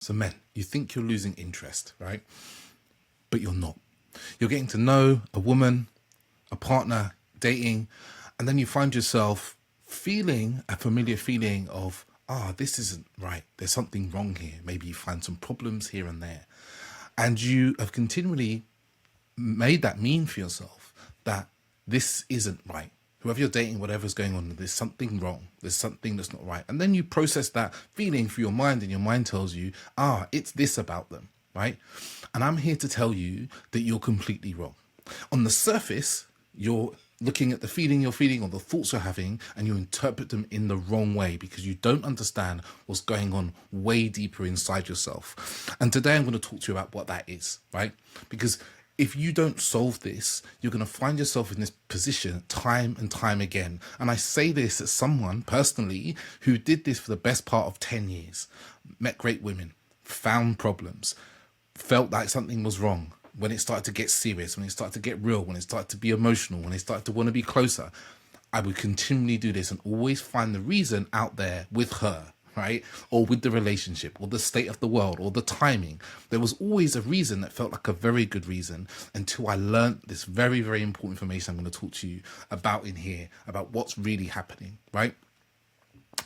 So men, you think you're losing interest, right? But you're not. You're getting to know a woman, a partner, dating, and then you find yourself feeling a familiar feeling of, this isn't right. There's something wrong here. Maybe you find some problems here and there. And you have continually made that mean for yourself that this isn't right. Whoever you're dating, whatever's going on, there's something wrong. There's something that's not right. And then you process that feeling through your mind, and your mind tells you, it's this about them, right? And I'm here to tell you that you're completely wrong. On the surface, you're looking at the feeling you're feeling or the thoughts you're having, and you interpret them in the wrong way because you don't understand what's going on way deeper inside yourself. And today I'm going to talk to you about what that is, right? Because if you don't solve this, you're going to find yourself in this position time and time again. And I say this as someone personally who did this for the best part of 10 years, met great women, found problems, felt like something was wrong. When it started to get serious, when it started to get real, when it started to be emotional, when it started to want to be closer, I would continually do this and always find the reason out there with her, right? Or with the relationship, or the state of the world, or the timing. There was always a reason that felt like a very good reason, until I learned this very, very important information I'm going to talk to you about in here, about what's really happening, right?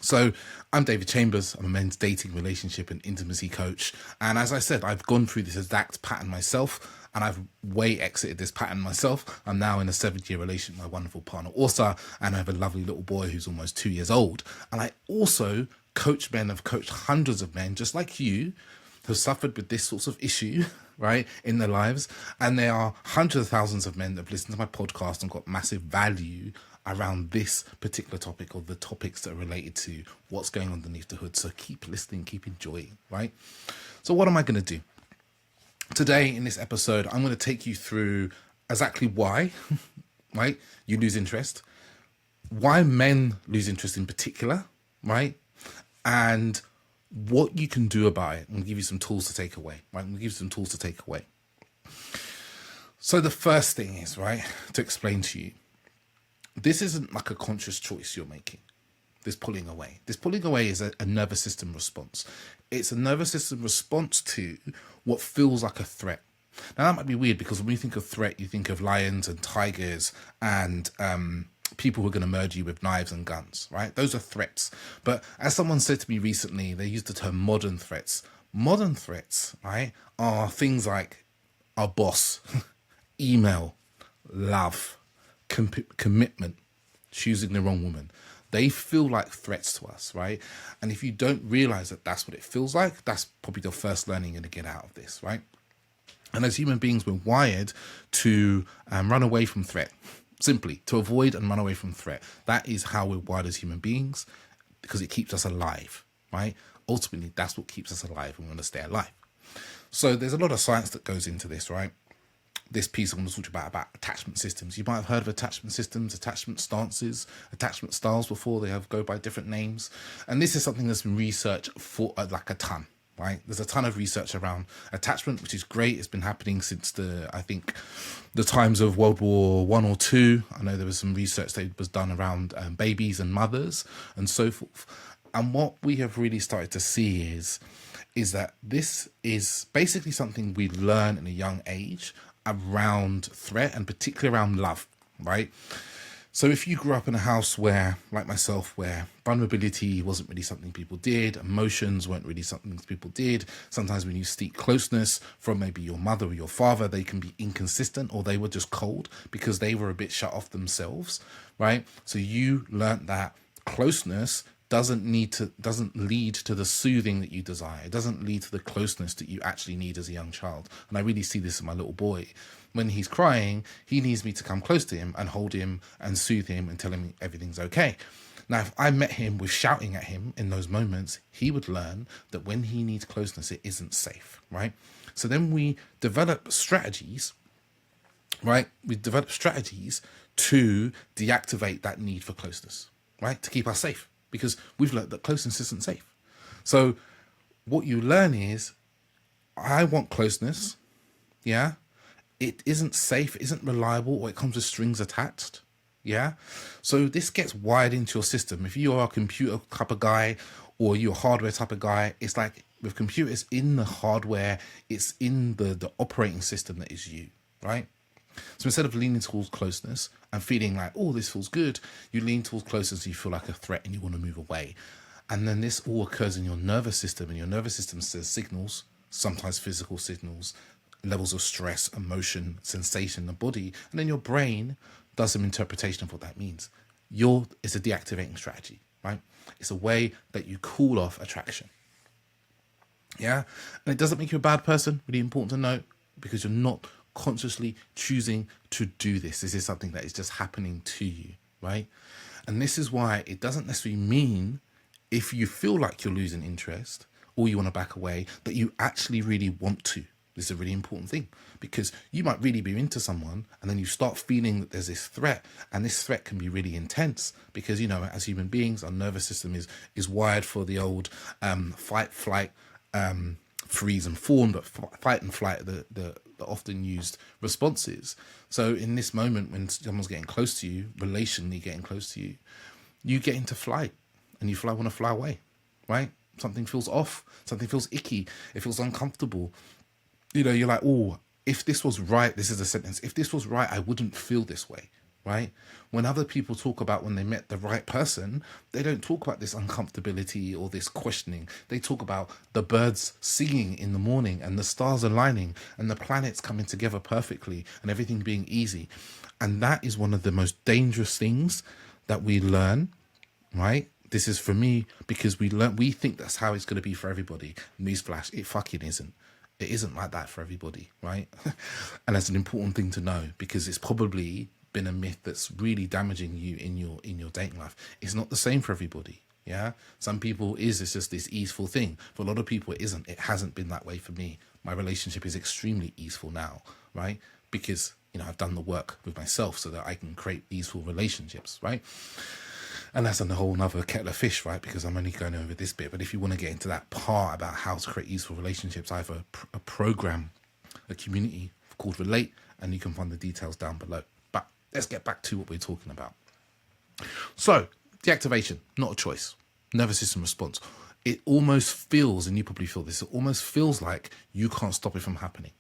So I'm David Chambers. I'm a men's dating, relationship and intimacy coach. And as I said, I've gone through this exact pattern myself, and I've way exited this pattern myself. I'm now in a 7-year relationship with my wonderful partner, Orsa, and I have a lovely little boy who's almost 2 years old. And I also coach men. I've coached hundreds of men just like you who suffered with this sort of issue, right, in their lives. And there are hundreds of thousands of men that have listened to my podcast and got massive value around this particular topic, or the topics that are related to what's going on underneath the hood. So keep listening, keep enjoying, right? So what am I going to do? Today in this episode, I'm going to take you through exactly why, right, you lose interest, why men lose interest in particular, right, and what you can do about it. I'm going to give you some tools to take away, right? I'm going to give you some tools to take away. So the first thing is, right, to explain to you, this isn't like a conscious choice you're making. This pulling away. This pulling away is a nervous system response. It's a nervous system response to what feels like a threat. Now that might be weird, because when you think of threat, you think of lions and tigers and people who are going to murder you with knives and guns, right? Those are threats. But as someone said to me recently, they used the term modern threats. Modern threats, right, are things like our boss, email, love, commitment, choosing the wrong woman. They feel like threats to us, right? And if you don't realize that that's what it feels like, that's probably the first learning you're going to get out of this, right? And as human beings, we're wired to run away from threat, simply to avoid and run away from threat. That is how we're wired as human beings, because it keeps us alive, right? Ultimately, that's what keeps us alive, and we want to stay alive. So there's a lot of science that goes into this, right? This piece I'm going to talk about attachment systems. You might have heard of attachment systems, attachment stances, attachment styles before. They go by different names. And this is something that's been researched for like a ton, right? There's a ton of research around attachment, which is great. It's been happening since the times of World War I or II. I know there was some research that was done around babies and mothers and so forth. And what we have really started to see is that this is basically something we learn in a young age around threat, and particularly around love, right? So if you grew up in a house where, like myself, where vulnerability wasn't really something people did, emotions weren't really something people did, sometimes when you seek closeness from maybe your mother or your father, they can be inconsistent, or they were just cold because they were a bit shut off themselves, right? So you learnt that closeness doesn't lead to the soothing that you desire. It doesn't lead to the closeness that you actually need as a young child. And I really see this in my little boy. When he's crying, he needs me to come close to him and hold him and soothe him and tell him everything's okay. Now, if I met him with shouting at him in those moments, he would learn that when he needs closeness, it isn't safe, right? So then we develop strategies, right? We develop strategies to deactivate that need for closeness, right? To keep us safe. Because we've learned that closeness isn't safe. So what you learn is, I want closeness, yeah? It isn't safe, it isn't reliable, or it comes with strings attached, yeah? So this gets wired into your system. If you are a computer type of guy, or you're a hardware type of guy, it's like With computer, it's in the hardware, it's in the operating system that is you, right? So instead of leaning towards closeness and feeling like, oh, this feels good, you lean towards closeness, you feel like a threat and you want to move away. And then this all occurs in your nervous system, and your nervous system says signals, sometimes physical signals, levels of stress, emotion, sensation in the body, and then your brain does some interpretation of what that means. It's a deactivating strategy, right? It's a way that you cool off attraction. Yeah, and it doesn't make you a bad person, really important to note, because you're not consciously choosing to do this. This is something that is just happening to you, right? And this is why it doesn't necessarily mean if you feel like you're losing interest or you want to back away, that you actually really want to. This is a really important thing, because you might really be into someone and then you start feeling that there's this threat, and this threat can be really intense because, you know, as human beings, our nervous system is wired for the old fight, flight, freeze and fawn, but fight and flight are the often used responses. So in this moment, when someone's getting close to you, relationally getting close to you, you get into flight and you want to fly away, right? Something feels off, something feels icky, it feels uncomfortable. You know, you're like, oh, if this was right, this is a sentence, if this was right, I wouldn't feel this way, right? When other people talk about when they met the right person, they don't talk about this uncomfortability or this questioning. They talk about the birds singing in the morning and the stars aligning and the planets coming together perfectly and everything being easy. And that is one of the most dangerous things that we learn, right? This is for me, because we think that's how it's going to be for everybody. Newsflash, it fucking isn't. It isn't like that for everybody, right? And that's an important thing to know, because it's probably been a myth that's really damaging you in your dating life. It's not the same for everybody. Yeah, some people it's just this easeful thing. For a lot of people, it isn't. It hasn't been that way for me. My relationship is extremely easeful now, right? Because, you know, I've done the work with myself so that I can create easeful relationships, right? And that's a whole nother kettle of fish, right? Because I'm only going over this bit. But if you want to get into that part about how to create useful relationships, I have a program, a community called Relate, and you can find the details down below. But let's get back to what we're talking about. So, deactivation, not a choice. Nervous system response. It almost feels, and you probably feel this, it almost feels like you can't stop it from happening.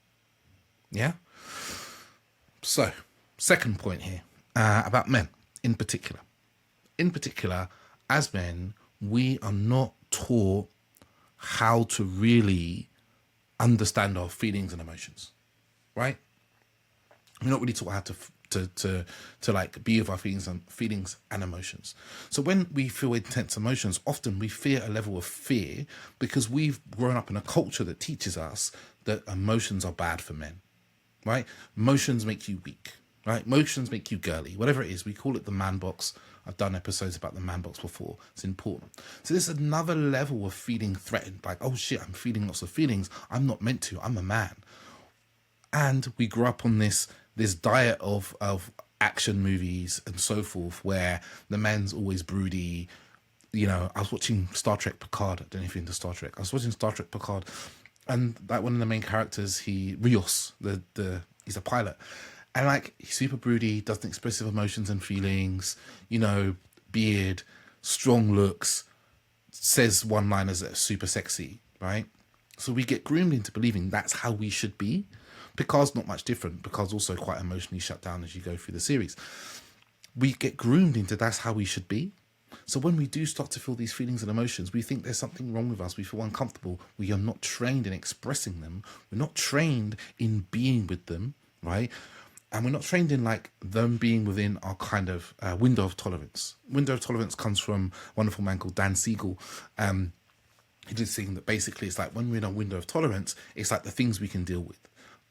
Yeah? So, second point here, about men in particular. In particular, as men, we are not taught how to really understand our feelings and emotions, right? We're not really taught how to like be with our feelings and emotions. So when we feel intense emotions, often we fear a level of fear because we've grown up in a culture that teaches us that emotions are bad for men, right? Emotions make you weak, right? Emotions make you girly, whatever it is. We call it the man box. I've done episodes about the man box before. It's important. So this is another level of feeling threatened. Like, oh shit, I'm feeling lots of feelings. I'm not meant to. I'm a man. And we grew up on this diet of action movies and so forth, where the man's always broody. You know, I was watching Star Trek Picard. I don't know if you're into Star Trek. I was watching Star Trek Picard, and like one of the main characters, Rios, he's a pilot. And like, he's super broody, doesn't express emotions and feelings, you know, beard, strong looks, says one-liners that are super sexy, right? So we get groomed into believing that's how we should be. Picard's not much different. Picard's also quite emotionally shut down as you go through the series. We get groomed into that's how we should be. So when we do start to feel these feelings and emotions, we think there's something wrong with us. We feel uncomfortable. We are not trained in expressing them. We're not trained in being with them, right? And we're not trained in like them being within our kind of window of tolerance. Window of tolerance comes from a wonderful man called Dan Siegel. He did saying that basically it's like when we're in a window of tolerance, it's like the things we can deal with.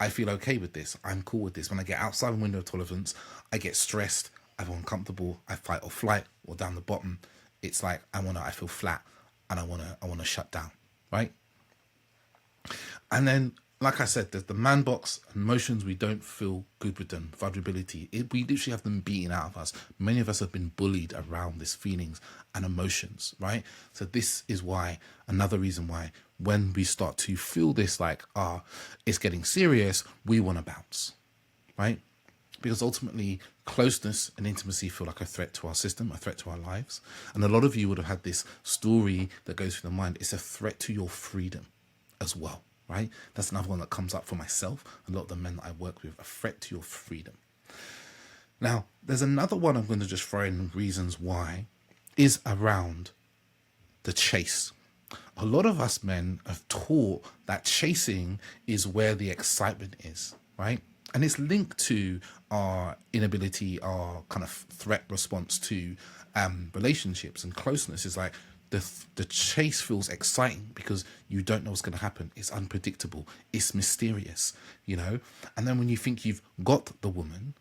I feel okay with this. I'm cool with this. When I get outside a window of tolerance, I get stressed. I feel uncomfortable. I fight or flight, or down the bottom. It's like I feel flat, and I wanna shut down, right? And then, like I said, there's the man box. Emotions, we don't feel good with them. Vulnerability, we literally have them beaten out of us. Many of us have been bullied around these feelings and emotions, right? So this is why, another reason why, when we start to feel this like, it's getting serious, we want to bounce, right? Because ultimately, closeness and intimacy feel like a threat to our system, a threat to our lives. And a lot of you would have had this story that goes through the mind. It's a threat to your freedom. as well, right? That's another one that comes up for myself. A lot of the men that I work with, a threat to your freedom. Now, there's another one I'm going to just throw in reasons why, is around the chase. A lot of us men have taught that chasing is where the excitement is, right? And it's linked to our inability, our kind of threat response to relationships and closeness. Is like the chase feels exciting because you don't know what's going to happen. It's unpredictable. It's mysterious, you know? And then when you think you've got the woman,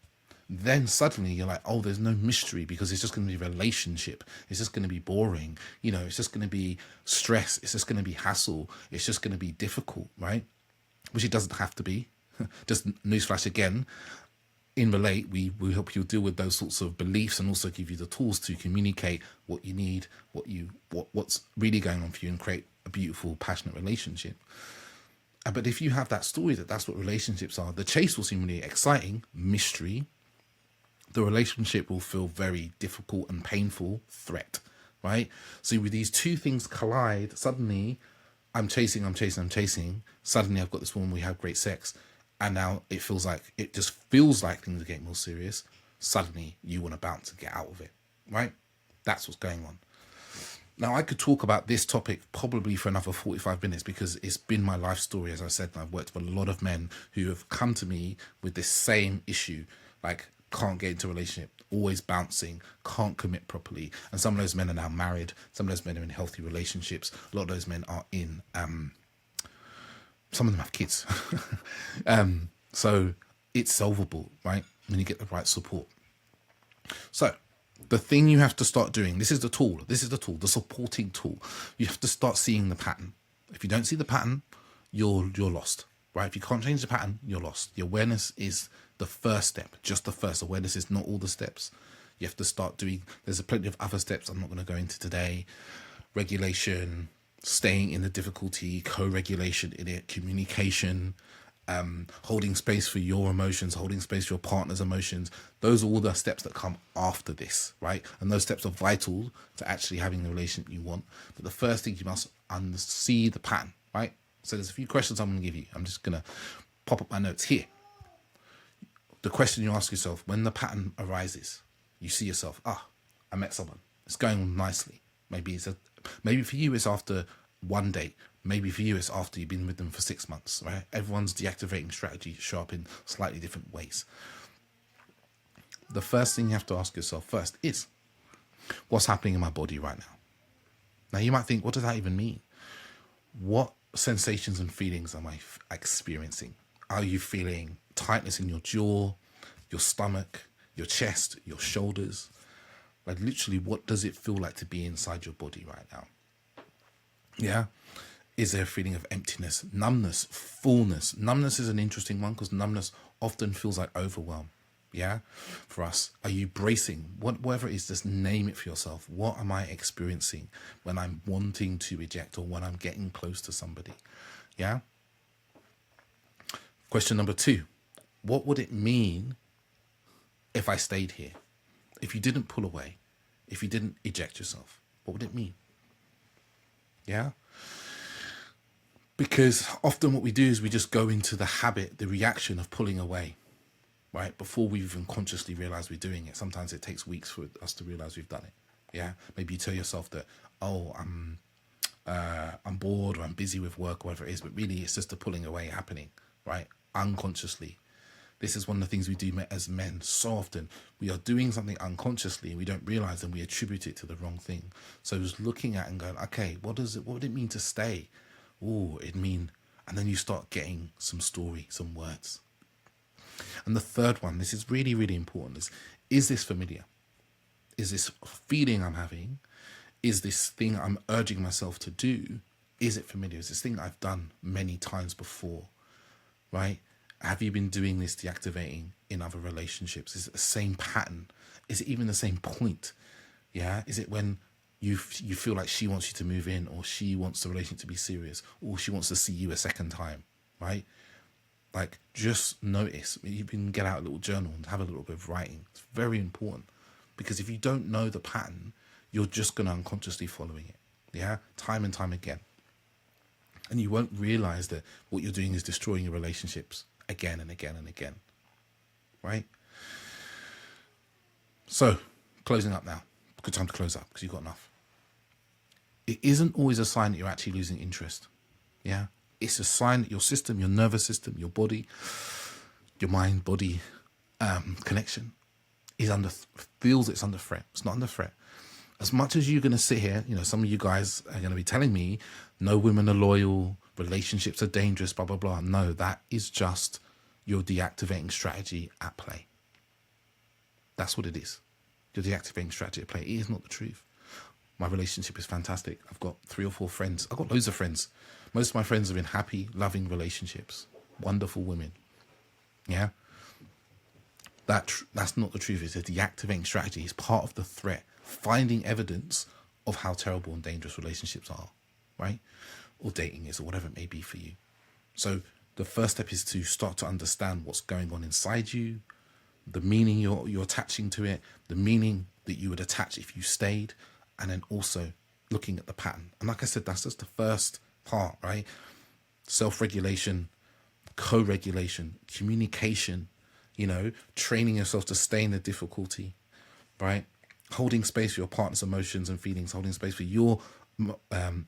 then suddenly you're like, oh, there's no mystery because it's just going to be a relationship. It's just going to be boring. You know, it's just going to be stress. It's just going to be hassle. It's just going to be difficult, right? Which it doesn't have to be. Just newsflash again. In Relate, we help you deal with those sorts of beliefs and also give you the tools to communicate what you need, what's really going on for you, and create a beautiful, passionate relationship. But if you have that story that that's what relationships are, the chase will seem really exciting, mystery. The relationship will feel very difficult and painful, threat, right? So with these two things collide, suddenly I'm chasing. Suddenly I've got this woman, we have great sex. And now it just feels like things are getting more serious. Suddenly you want to bounce and get out of it, right? That's what's going on. Now, I could talk about this topic probably for another 45 minutes because it's been my life story, as I said, and I've worked with a lot of men who have come to me with this same issue, like can't get into a relationship, always bouncing, can't commit properly. And some of those men are now married. Some of those men are in healthy relationships. A lot of those men are in... some of them have kids. So it's solvable, right? When you get the right support. So the thing you have to start doing, this is the tool, the supporting tool. You have to start seeing the pattern. If you don't see the pattern, you're lost, right? If you can't change the pattern, you're lost. The awareness is the first step, just the first. Awareness is not all the steps. You have to start doing, there's plenty of other steps I'm not going to go into today. Regulation, staying in the difficulty, co-regulation in it, communication, holding space for your emotions, holding space for your partner's emotions. Those are all the steps that come after this, right? And those steps are vital to actually having the relationship you want. But the first thing, you must see the pattern, right? So there's a few questions I'm going to give you. I'm just going to pop up my notes here. The question you ask yourself, when the pattern arises, you see yourself, I met someone, it's going on nicely. Maybe for you it's after one date. Maybe for you it's after you've been with them for 6 months, right? Everyone's deactivating strategy show up in slightly different ways. The first thing you have to ask yourself first is, what's happening in my body right now? Now you might think, what does that even mean? What sensations and feelings am I experiencing? Are you feeling tightness in your jaw, your stomach, your chest, your shoulders? Like literally, what does it feel like to be inside your body right now? Yeah. Is there a feeling of emptiness, numbness, fullness? Numbness is an interesting one because numbness often feels like overwhelm. Yeah. For us, are you bracing? Whatever it is, just name it for yourself. What am I experiencing when I'm wanting to eject or when I'm getting close to somebody? Yeah. Question number 2. What would it mean if I stayed here? If you didn't pull away, if you didn't eject yourself, what would it mean? Yeah? Because often what we do is we just go into the habit, the reaction of pulling away, right? Before we even consciously realize we're doing it. Sometimes it takes weeks for us to realize we've done it. Yeah? Maybe you tell yourself that, I'm bored or I'm busy with work or whatever it is, but really it's just the pulling away happening, right? Unconsciously. This is one of the things we do as men so often. We are doing something unconsciously and we don't realize and we attribute it to the wrong thing. So just looking at and going, okay, what would it mean to stay? And then you start getting some story, some words. And the third one, this is really, really important, is this familiar? Is this feeling I'm having? Is this thing I'm urging myself to do? Is it familiar? Is this thing I've done many times before, right? Have you been doing this deactivating in other relationships? Is it the same pattern? Is it even the same point? Yeah. Is it when you feel like she wants you to move in, or she wants the relationship to be serious, or she wants to see you a second time, right? Like, just notice. You can get out a little journal and have a little bit of writing. It's very important, because if you don't know the pattern, you're just going to unconsciously following it. Yeah. Time and time again. And you won't realize that what you're doing is destroying your relationships again and again and again, right? So, closing up now. Good time to close up because you've got enough. It isn't always a sign that you're actually losing interest. Yeah? It's a sign that your system, your nervous system, your body, your mind, body connection is feels it's under threat. It's not under threat. As much as you're going to sit here, some of you guys are going to be telling me no women are loyal, relationships are dangerous, blah, blah, blah. No, that is just your deactivating strategy at play. That's what it is. Your deactivating strategy at play. It is not the truth. My relationship is fantastic. I've got 3 or 4 friends. I've got loads of friends. Most of my friends are in happy, loving relationships. Wonderful women. Yeah? That's not the truth. It's a deactivating strategy. It's part of the threat. Finding evidence of how terrible and dangerous relationships are, right? Or dating is, or whatever it may be for you. So the first step is to start to understand what's going on inside you, the meaning you're attaching to it, the meaning that you would attach if you stayed, and then also looking at the pattern. And like I said, that's just the first part, right? Self-regulation, co-regulation, communication, training yourself to stay in the difficulty, right? Holding space for your partner's emotions and feelings, holding space for your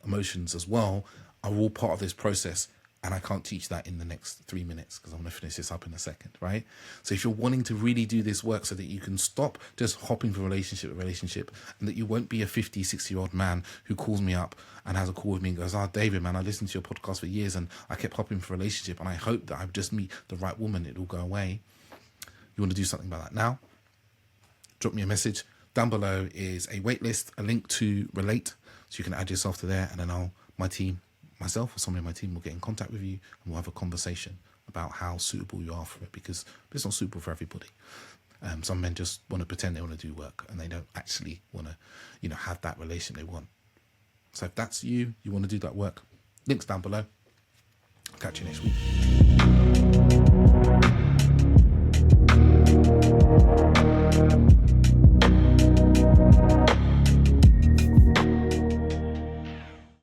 emotions as well, are all part of this process. And I can't teach that in the next 3 minutes because I'm going to finish this up in a second, right? So if you're wanting to really do this work so that you can stop just hopping from relationship to relationship, and that you won't be a 50, 60-year-old man who calls me up and has a call with me and goes, David, man, I listened to your podcast for years and I kept hopping from relationship and I hope that I just meet the right woman, it'll go away. You want to do something about that now? Drop me a message. Down below is a wait list, a link to Relate, so you can add yourself to there, and then myself or somebody in my team will get in contact with you and we'll have a conversation about how suitable you are for it, because it's not suitable for everybody. Some men just want to pretend they want to do work and they don't actually want to, have that relation they want. So if that's you want to do that work, links down below. I'll catch you next week.